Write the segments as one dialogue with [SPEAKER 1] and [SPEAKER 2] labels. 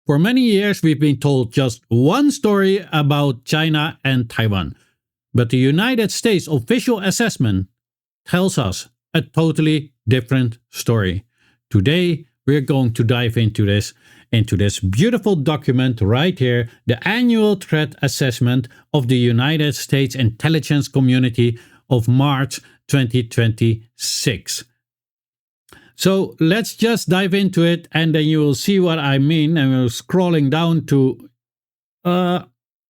[SPEAKER 1] For many years, we've been told just one story about China and Taiwan. But the United States official assessment tells us a totally different story. Today, we're going to dive into this beautiful document right here, the Annual Threat Assessment of the United States Intelligence Community of March 2026. So let's just dive into it, and then you will see what I mean. And we're scrolling down to,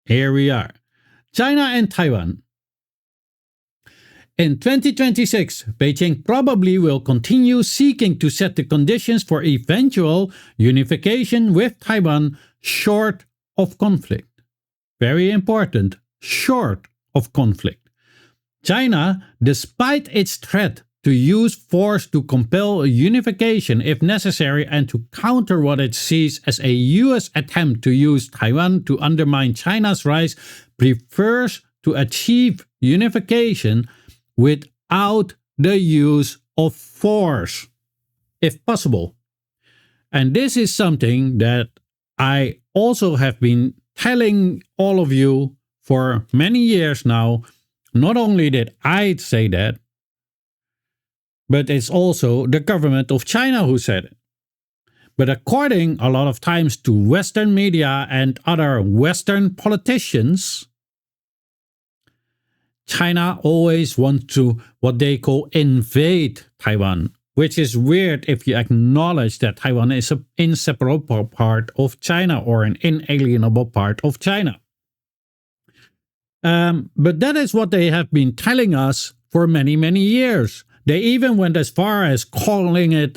[SPEAKER 1] here we are. China and Taiwan. In 2026, Beijing probably will continue seeking to set the conditions for eventual unification with Taiwan short of conflict. Very important, short of conflict. China, despite its threat to use force to compel unification if necessary and to counter what it sees as a US attempt to use Taiwan to undermine China's rise, prefers to achieve unification without the use of force, if possible. And this is something that I also have been telling all of you for many years now. Not only did I say that, but it's also the government of China who said it. But according a lot of times to Western media and other Western politicians, China always wants to what they call invade Taiwan, which is weird if you acknowledge that Taiwan is an inseparable part of China or an inalienable part of China. But that is what they have been telling us for many, many years. They even went as far as calling it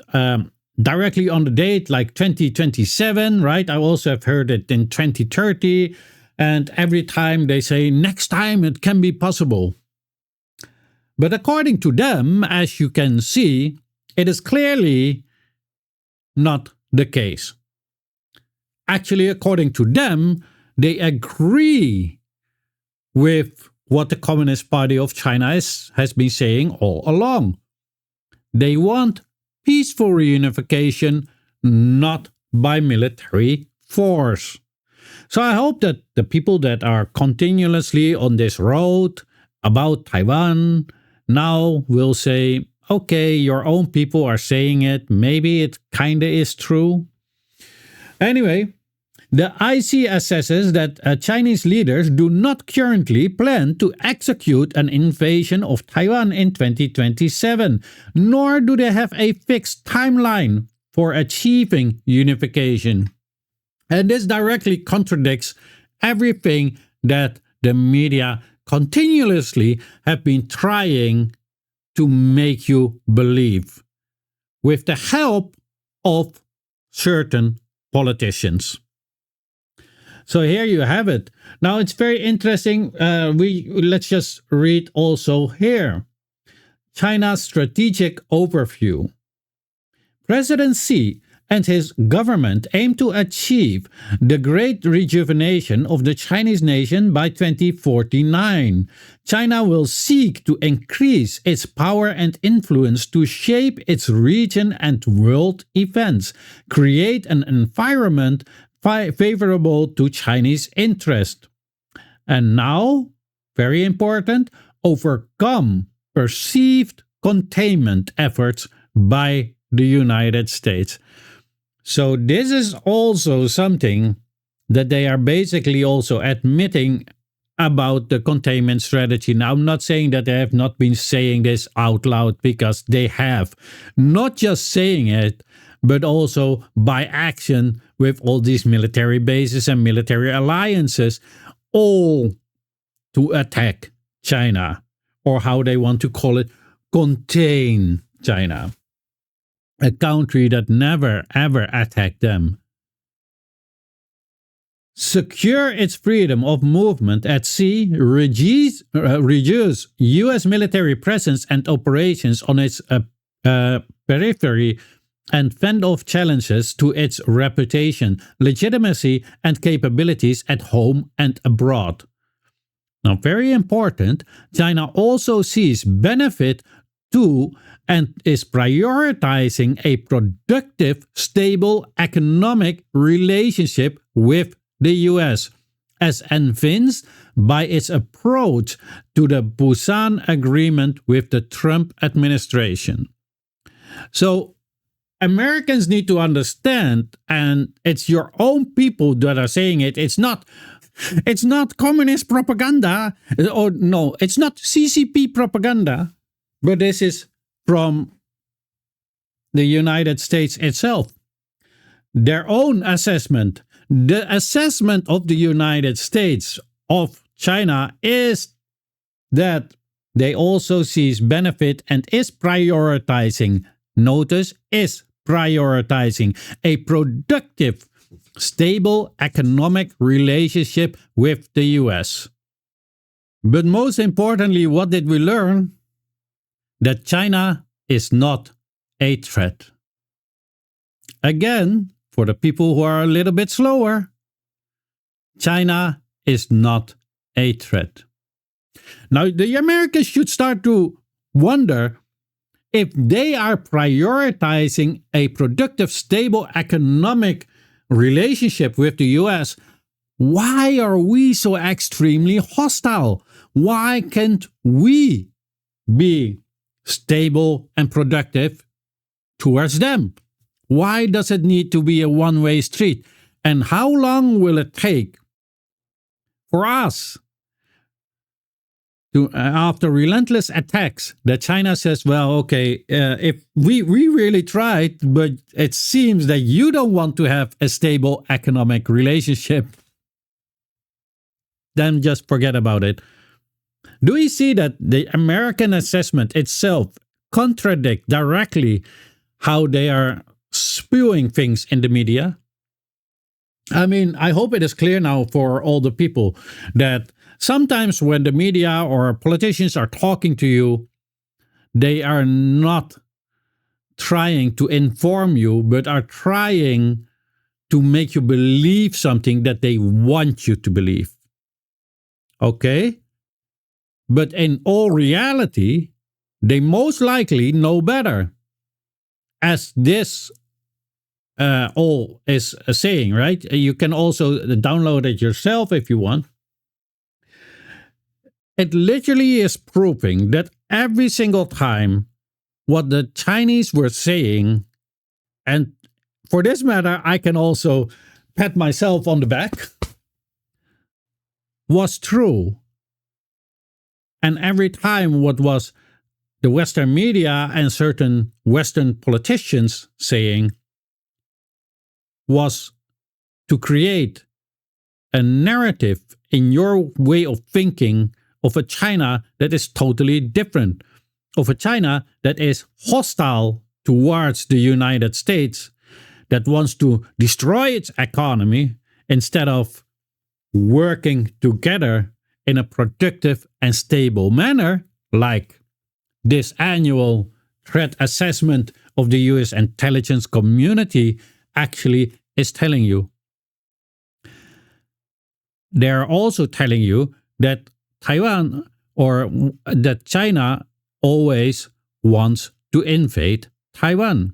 [SPEAKER 1] directly on the date, like 2027, right? I also have heard it in 2030. And every time they say, next time it can be possible. But according to them, as you can see, it is clearly not the case. Actually, according to them, they agree with what the Communist Party of China has been saying all along. They want peaceful reunification, not by military force. So I hope that the people that are continuously on this road about Taiwan now will say, okay, your own people are saying it, maybe it kinda is true. Anyway, the IC assesses that Chinese leaders do not currently plan to execute an invasion of Taiwan in 2027, nor do they have a fixed timeline for achieving unification. And this directly contradicts everything that the media continuously have been trying to make you believe, with the help of certain politicians. So here you have it. Now it's very interesting. Let's just read also here. China's strategic overview. President Xi and his government aim to achieve the great rejuvenation of the Chinese nation by 2049. China will seek to increase its power and influence to shape its region and world events, create an environment favorable to Chinese interest. And now, very important, overcome perceived containment efforts by the United States. So this is also something that they are basically also admitting about the containment strategy. Now, I'm not saying that they have not been saying this out loud, because they have. Not just saying it, but also by action with all these military bases and military alliances, all to attack China, or how they want to call it, contain China. A country that never ever attacked them. Secure its freedom of movement at sea, reduce U.S. military presence and operations on its periphery, and fend off challenges to its reputation, legitimacy, and capabilities at home and abroad. Now, very important, China also sees benefit to and is prioritizing a productive, stable economic relationship with the US, as evinced by its approach to the Busan Agreement with the Trump administration. So, Americans need to understand, and it's your own people that are saying it. It's not communist propaganda, or no, it's not CCP propaganda, but this is from the United States itself. Their own assessment. The assessment of the United States of China is that they also sees benefit and is prioritizing, notice, is prioritizing a productive, stable economic relationship with the US. But most importantly, what did we learn? That China is not a threat. Again, for the people who are a little bit slower, China is not a threat. Now, the Americans should start to wonder if they are prioritizing a productive, stable economic relationship with the US, why are we so extremely hostile? Why can't we be stable and productive towards them? Why does it need to be a one-way street? And how long will it take for us to, after relentless attacks, that China says, well, okay, if we really tried, but it seems that you don't want to have a stable economic relationship, then just forget about it. Do we see that the American assessment itself contradicts directly how they are spewing things in the media? I mean, I hope it is clear now for all the people that sometimes when the media or politicians are talking to you, they are not trying to inform you, but are trying to make you believe something that they want you to believe. Okay? But in all reality, they most likely know better. As this all is saying, right? You can also download it yourself if you want. It literally is proving that every single time what the Chinese were saying, and for this matter, I can also pat myself on the back, was true. And every time what was the Western media and certain Western politicians saying was to create a narrative in your way of thinking of a China that is totally different, of a China that is hostile towards the United States, that wants to destroy its economy instead of working together in a productive and stable manner, like this annual threat assessment of the US intelligence community actually is telling you. They're also telling you that Taiwan or that China always wants to invade Taiwan.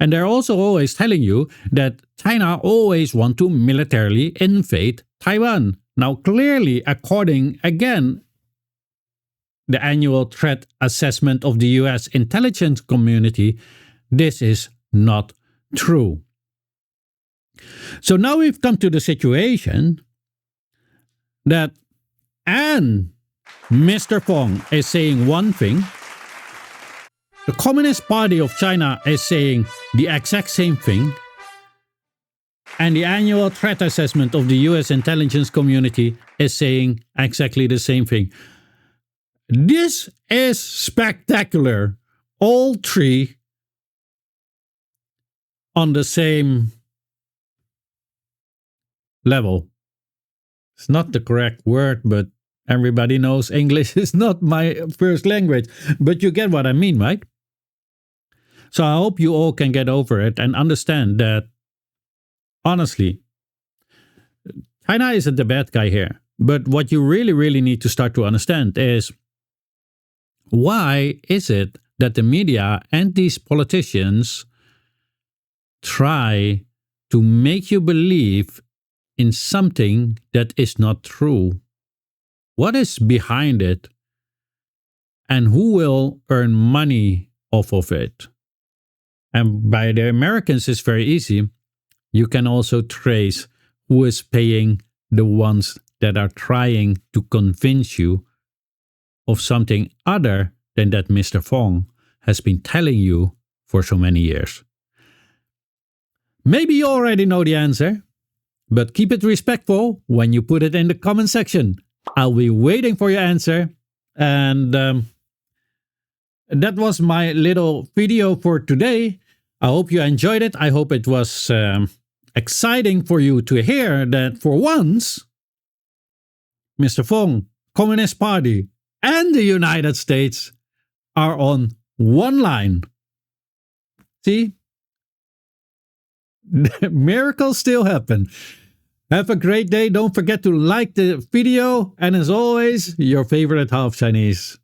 [SPEAKER 1] And they're also always telling you that China always wants to militarily invade Taiwan. Now, clearly, according, again, the annual threat assessment of the US intelligence community, this is not true. So now we've come to the situation that, and Mr. Fong is saying one thing, the Communist Party of China is saying the exact same thing, and the annual threat assessment of the US intelligence community is saying exactly the same thing. This is spectacular. All three on the same level. It's not the correct word, but everybody knows English is not my first language. But you get what I mean, right? So I hope you all can get over it and understand that, honestly, China isn't the bad guy here. But what you really, really need to start to understand is Why is it that the media and these politicians try to make you believe in something that is not true? What is behind it? And who will earn money off of it? And by the Americans, it's very easy. You can also trace who is paying the ones that are trying to convince you of something other than that Mr. Fong has been telling you for so many years. Maybe you already know the answer, but keep it respectful when you put it in the comment section. I'll be waiting for your answer. And that was my little video for today. I hope you enjoyed it. I hope it was exciting for you to hear that for once, Mr. Fong, Communist Party, and the United States are on one line. See? Miracles still happen. Have a great day. Don't forget to like the video. And as always, your favorite half Chinese.